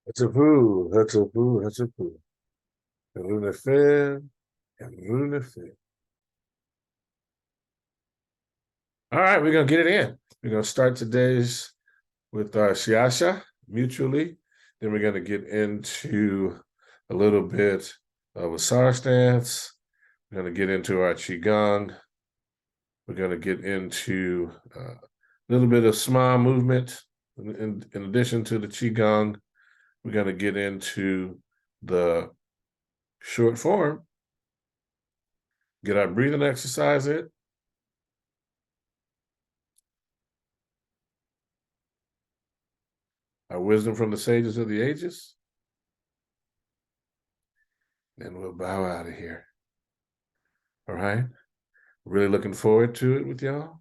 That's a poo. That's a poo. That's a poo. Rune fin and rune fin. All right, we're gonna get it in. We're gonna start today's with our Shaashaa mutually. Then we're gonna get into a little bit of Asar Stance. We're gonna get into our Qigong. We're gonna get into a little bit of small movement. In addition to the Qigong, we're gonna get into the short form, get our breathing exercise in, our wisdom from the sages of the ages, and we'll bow out of here. All right. Really looking forward to it with y'all.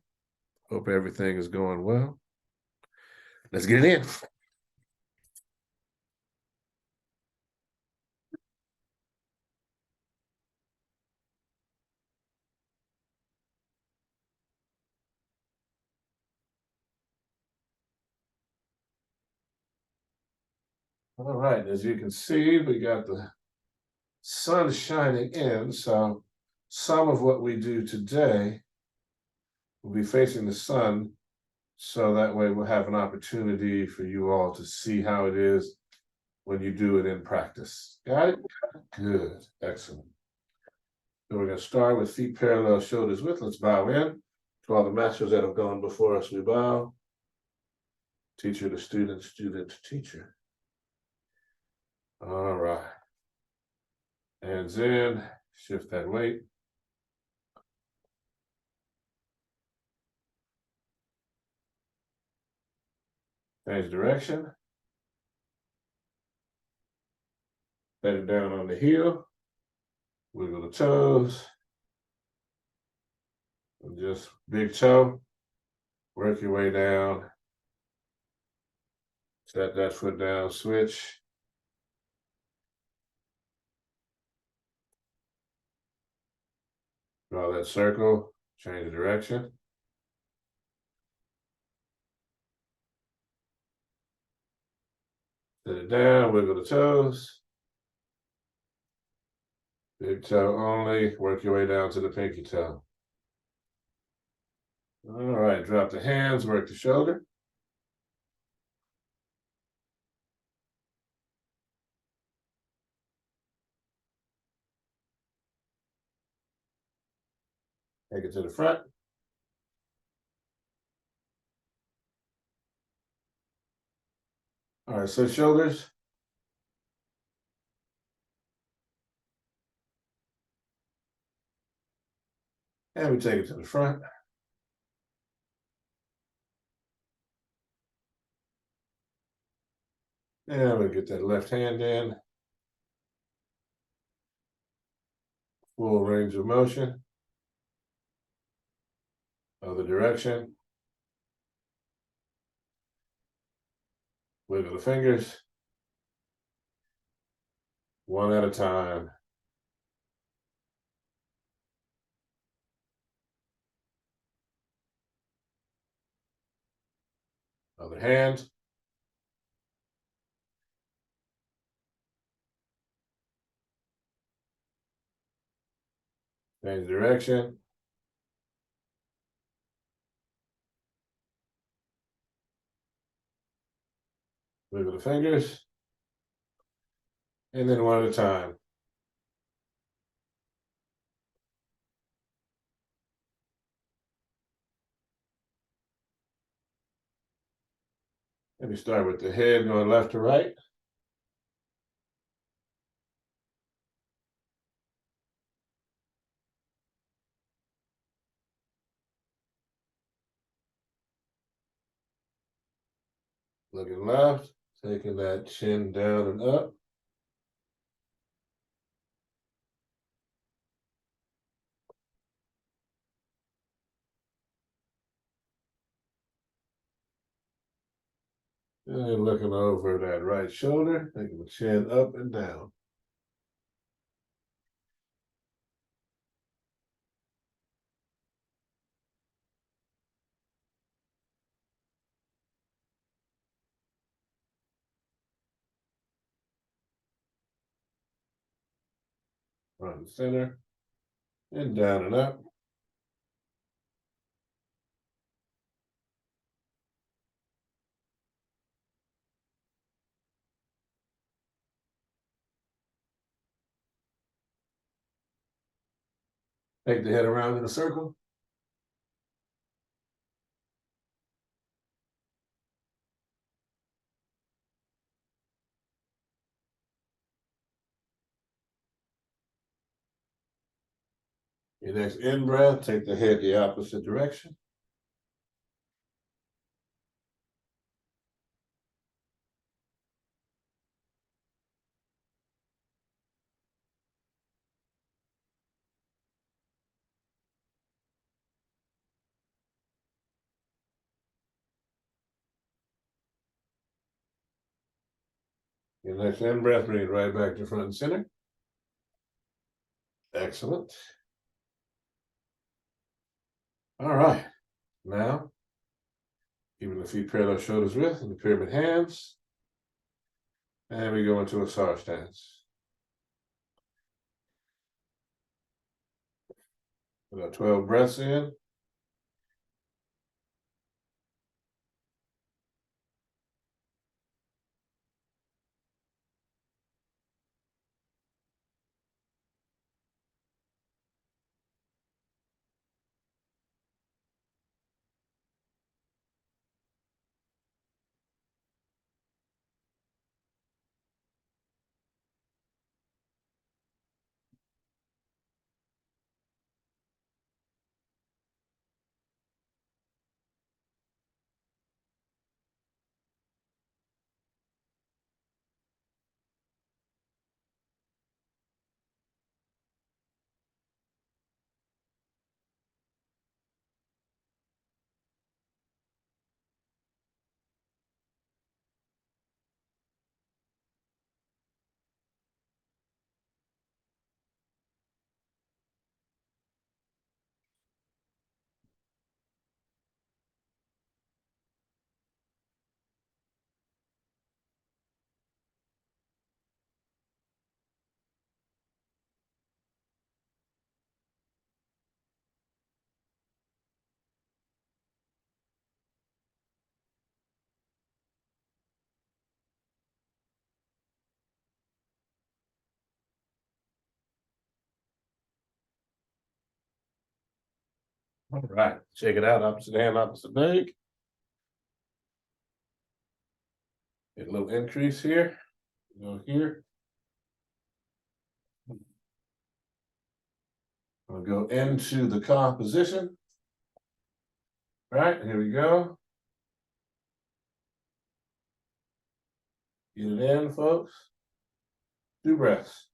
Hope everything is going well. Let's get it in. All right. As you can see, we got the sun shining in. So some of what we do today will be facing the sun. So that way we'll have an opportunity for you all to see how it is when you do it in practice. Got it? Good. Excellent. So we're going to start with feet parallel, shoulders width. Let's bow in. To all the masters that have gone before us, we bow. Teacher to student, student to teacher. All right. Hands in, shift that weight. Change direction. Set it down on the heel. Wiggle the toes. And just big toe. Work your way down. Set that foot down, switch. Draw that circle, change direction. Set it down, wiggle the toes. Big toe only, work your way down to the pinky toe. All right, drop the hands, work the shoulder. Take it to the front. All right, so shoulders. And we take it to the front. And we get that left hand in. Full range of motion. Other direction. Wiggle the fingers. One at a time. Other hand. Change direction. Wiggle the fingers. And then one at a time. Let me start with the head going left to right. Looking left, taking that chin down and up. And looking over that right shoulder, taking the chin up and down. front and center, and down and up. Take the head around in a circle. Your next in breath, take the head the opposite direction. Your next in breath, bring it right back to front and center. Excellent. All right. Now, keeping the feet parallel shoulders width and the pyramid hands. And we go into a Asar Stance. About 12 breaths in. All right, check it out. Opposite hand, opposite leg. Get a little increase here. Go here. I'll go into the KhASA position. All right, here we go. Get it in, folks. 2 breaths.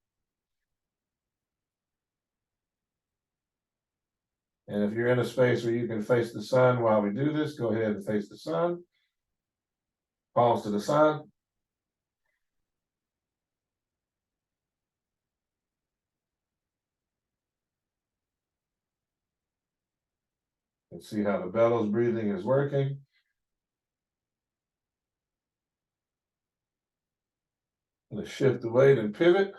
And if you're in a space where you can face the sun while we do this, go ahead and face the sun. Palms to the sun. And see how the bellows breathing is working. I'm going to shift the weight and pivot.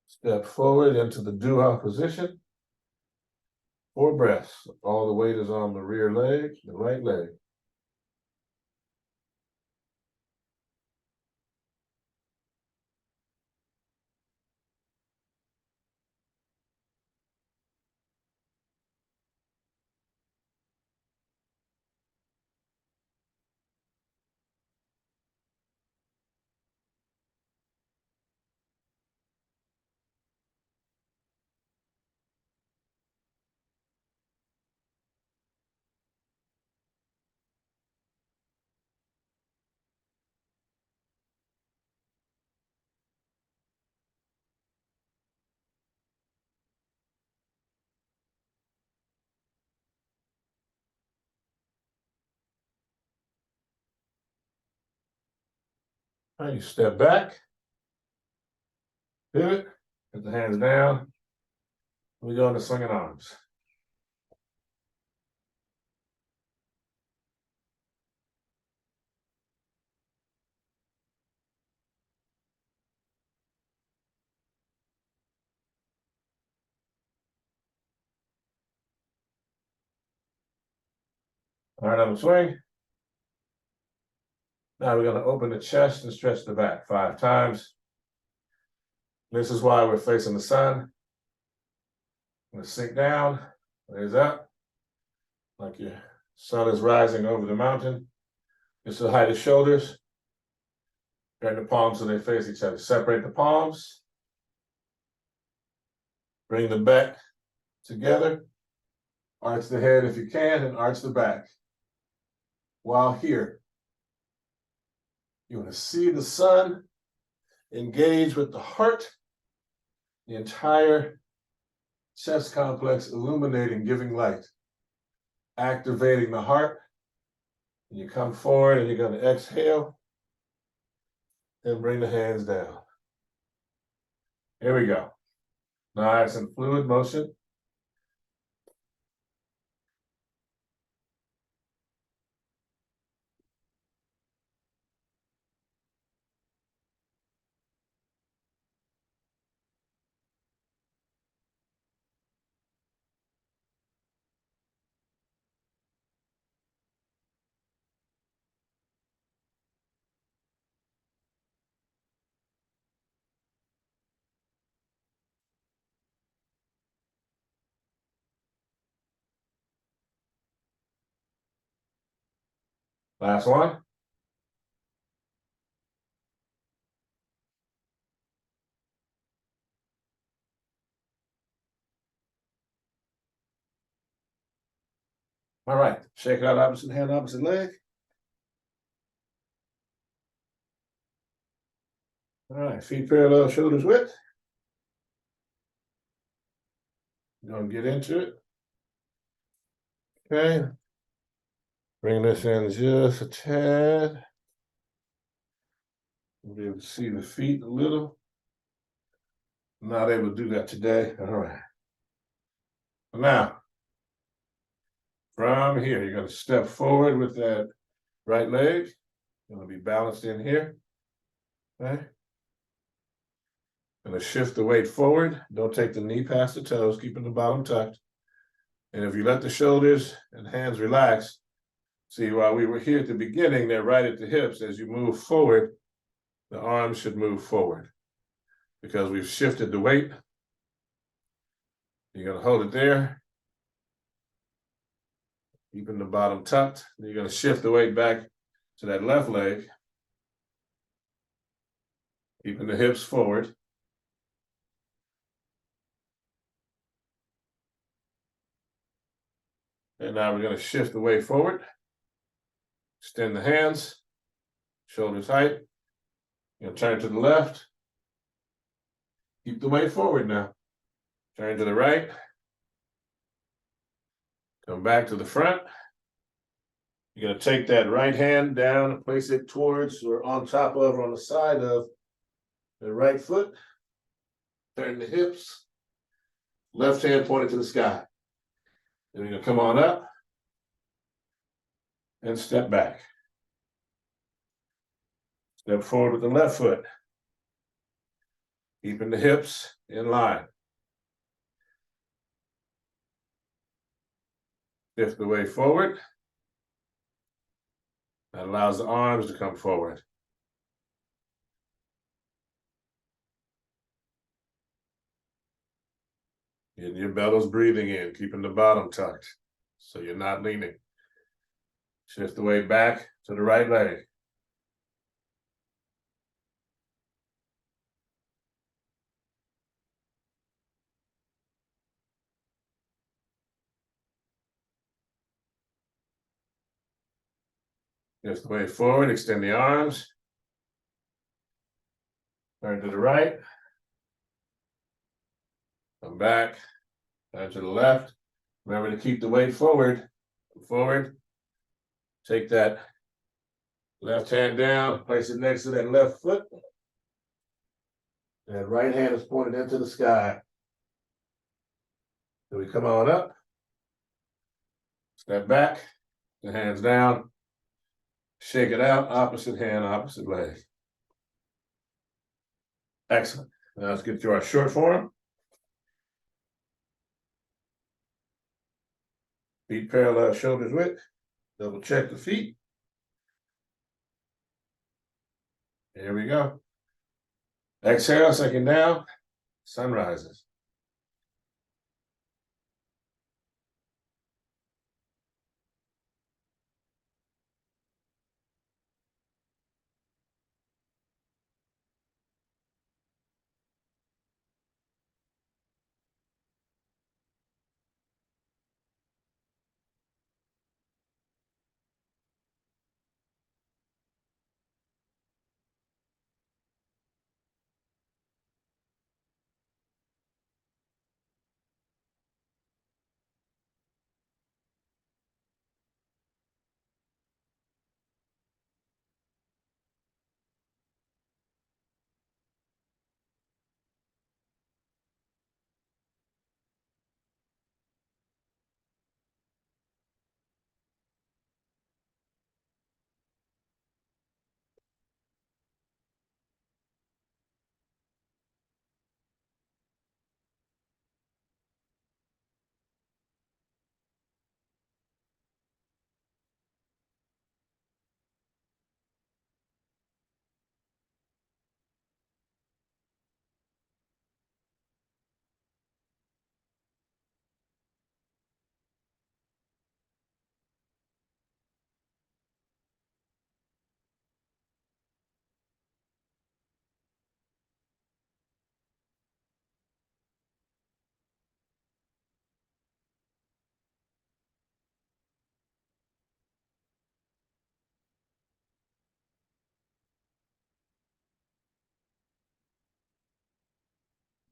Step forward into the duha position. 4 breaths. All the weight is on the rear leg, the right leg. All right, you step back, pivot, put the hands down. We go into swinging arms. Hard on the swing. Now we're going to open the chest and stretch the back 5 times. This is why we're facing the sun. I'm going to sink down, raise up, like your sun is rising over the mountain. Just to hide the shoulders. Turn the palms so they face each other. Separate the palms. Bring the back together. Arch the head if you can, and arch the back. While here, you want to see the sun engage with the heart, the entire chest complex illuminating, giving light, activating the heart. And you come forward and you're going to exhale and bring the hands down. Here we go. Now I have some fluid motion. Last one. All right, shake it out, opposite hand, opposite leg. All right, feet parallel, shoulders width. You're gonna get into it. Okay. Bring this in just a tad. You'll be able to see the feet a little. I'm not able to do that today. All right. Now, from here, you're going to step forward with that right leg. You're going to be balanced in here. Okay. Going to shift the weight forward. Don't take the knee past the toes, keeping the bottom tucked. And if you let the shoulders and hands relax, see, while we were here at the beginning, they're right at the hips. As you move forward, the arms should move forward because we've shifted the weight. You're going to hold it there, keeping the bottom tucked. Then you're going to shift the weight back to that left leg, keeping the hips forward. And now we're going to shift the weight forward. Extend the hands, shoulders height. You're going to turn to the left. Keep the weight forward now. Turn to the right. Come back to the front. You're going to take that right hand down and place it towards or on top of or on the side of the right foot. Turn the hips. Left hand pointed to the sky. Then you're going to come on up and step back. Step forward with the left foot. Keeping the hips in line. Shift the weight forward. That allows the arms to come forward. And your belly's breathing in, keeping the bottom tucked, so you're not leaning. Shift the weight back to the right leg. Shift the weight forward, extend the arms. Turn to the right. Come back, turn to the left. Remember to keep the weight forward. Forward. Take that left hand down, place it next to that left foot. And right hand is pointed into the sky. So we come on up. Step back, the hands down. Shake it out, opposite hand, opposite leg. Excellent. Now let's get to our short form. Feet parallel, shoulders width. Double check the feet. Here we go. Exhale, second down, sun rises.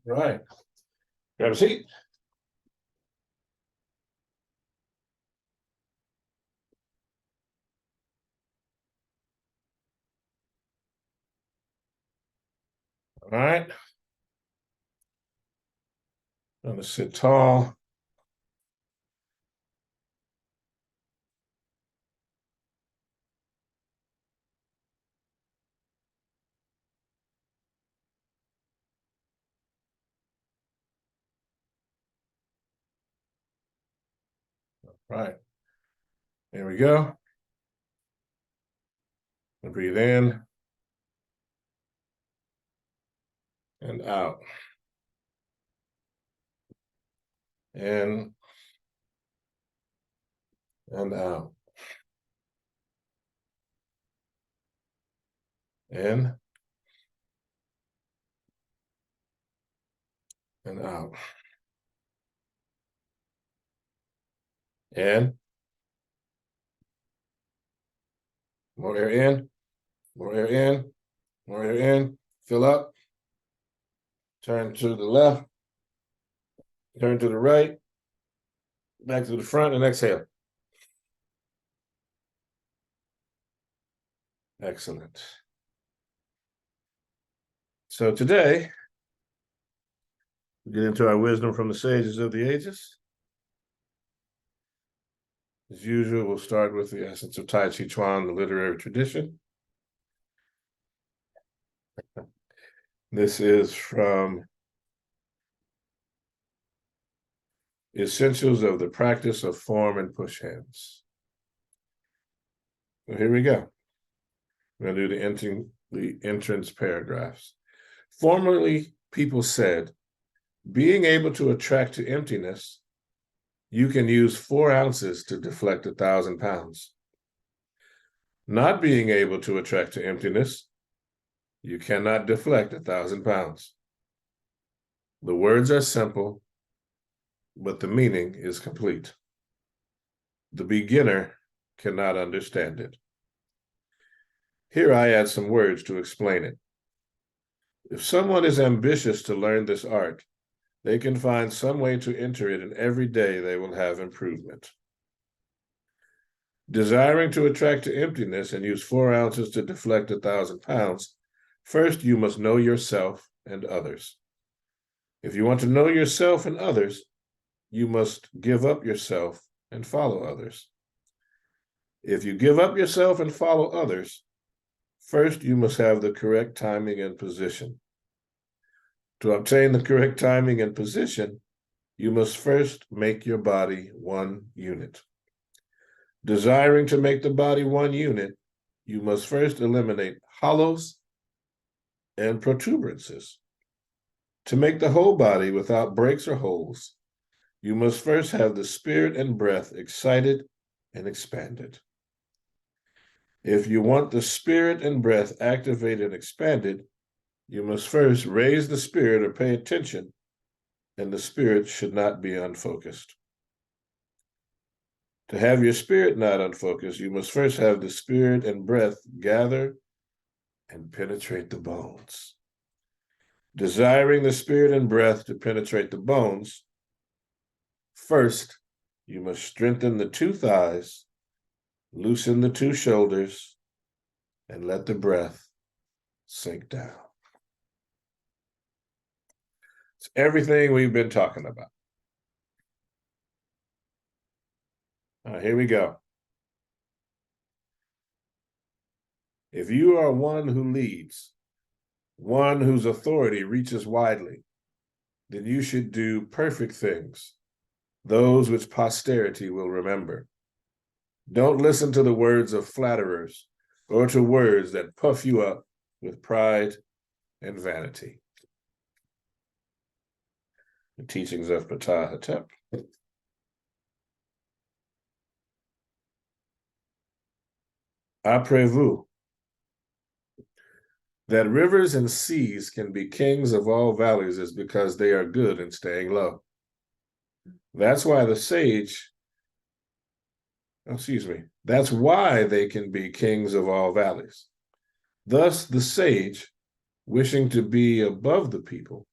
Right. Grab a seat. All right. I'm going to sit tall. Right. There we go. And breathe in and out. In and out. In and out. In. More air in. More air in. More air in. Fill up. Turn to the left. Turn to the right. Back to the front and exhale. Excellent. So today, we get into our wisdom from the sages of the ages. As usual, we'll start with the essence of Tai Chi Chuan, the literary tradition. This is from Essentials of the Practice of Form and Push Hands. So here we go. We're going to do the entrance paragraphs. Formerly, people said, being able to attract to emptiness, you can use 4 ounces to deflect 1,000 pounds. Not being able to attract to emptiness, you cannot deflect 1,000 pounds. The words are simple, but the meaning is complete. The beginner cannot understand it. Here I add some words to explain it. If someone is ambitious to learn this art, they can find some way to enter it, and every day they will have improvement. Desiring to attract to emptiness and use 4 ounces to deflect 1,000 pounds, first you must know yourself and others. If you want to know yourself and others, you must give up yourself and follow others. If you give up yourself and follow others, first you must have the correct timing and position. To obtain the correct timing and position, you must first make your body one unit. Desiring to make the body one unit, you must first eliminate hollows and protuberances. To make the whole body without breaks or holes, you must first have the spirit and breath excited and expanded. If you want the spirit and breath activated and expanded, you must first raise the spirit or pay attention, and the spirit should not be unfocused. To have your spirit not unfocused, you must first have the spirit and breath gather and penetrate the bones. Desiring the spirit and breath to penetrate the bones, first, you must strengthen the two thighs, loosen the two shoulders, and let the breath sink down. It's everything we've been talking about. All right, here we go. If you are one who leads, one whose authority reaches widely, then you should do perfect things, those which posterity will remember. Don't listen to the words of flatterers or to words that puff you up with pride and vanity. The teachings of Ptah-Hotep. Après vous, that rivers and seas can be kings of all valleys is because they are good in staying low. That's why the sage, that's why they can be kings of all valleys. Thus, the sage, wishing to be above the people,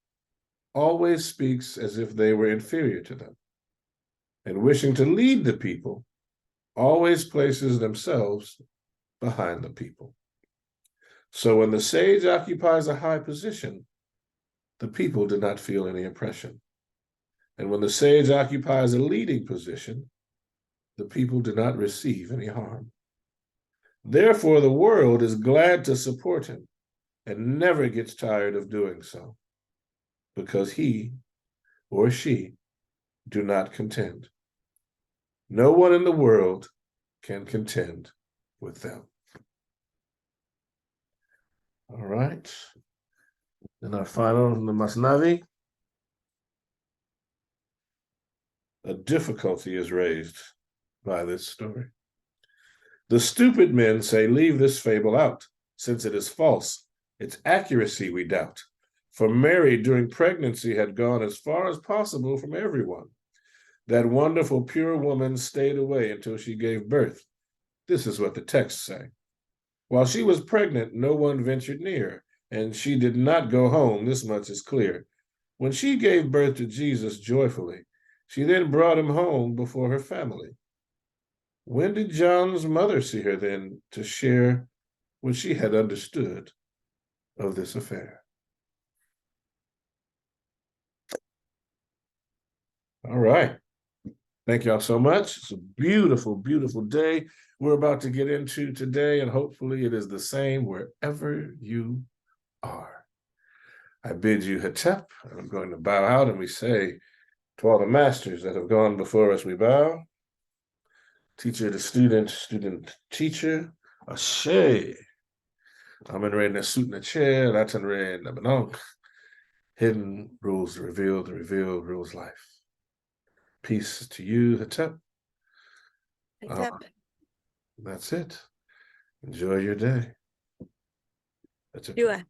always speaks as if they were inferior to them, and wishing to lead the people, always places themselves behind the people. So when the sage occupies a high position, the people do not feel any oppression. And when the sage occupies a leading position, the people do not receive any harm. Therefore, the world is glad to support him and never gets tired of doing so, because he or she do not contend. No one in the world can contend with them. All right. And our final from the Masnavi. A difficulty is raised by this story. The stupid men say, leave this fable out, since it is false. Its accuracy we doubt. For Mary during pregnancy had gone as far as possible from everyone. That wonderful pure woman stayed away until she gave birth. This is what the texts say. While she was pregnant, no one ventured near, and she did not go home, this much is clear. When she gave birth to Jesus joyfully, she then brought him home before her family. When did John's mother see her then to share what she had understood of this affair? All right. Thank y'all so much. It's a beautiful, beautiful day we're about to get into today, and hopefully it is the same wherever you are. I bid you Hetep, and I'm going to bow out, and we say to all the masters that have gone before us, we bow. Teacher to student, student teacher, Ashe. Amen re nesut neche, Latin re nabanonk. Hidden rules revealed, the revealed rules life. Peace to you, Hetep. That's it. Enjoy your day. That's it.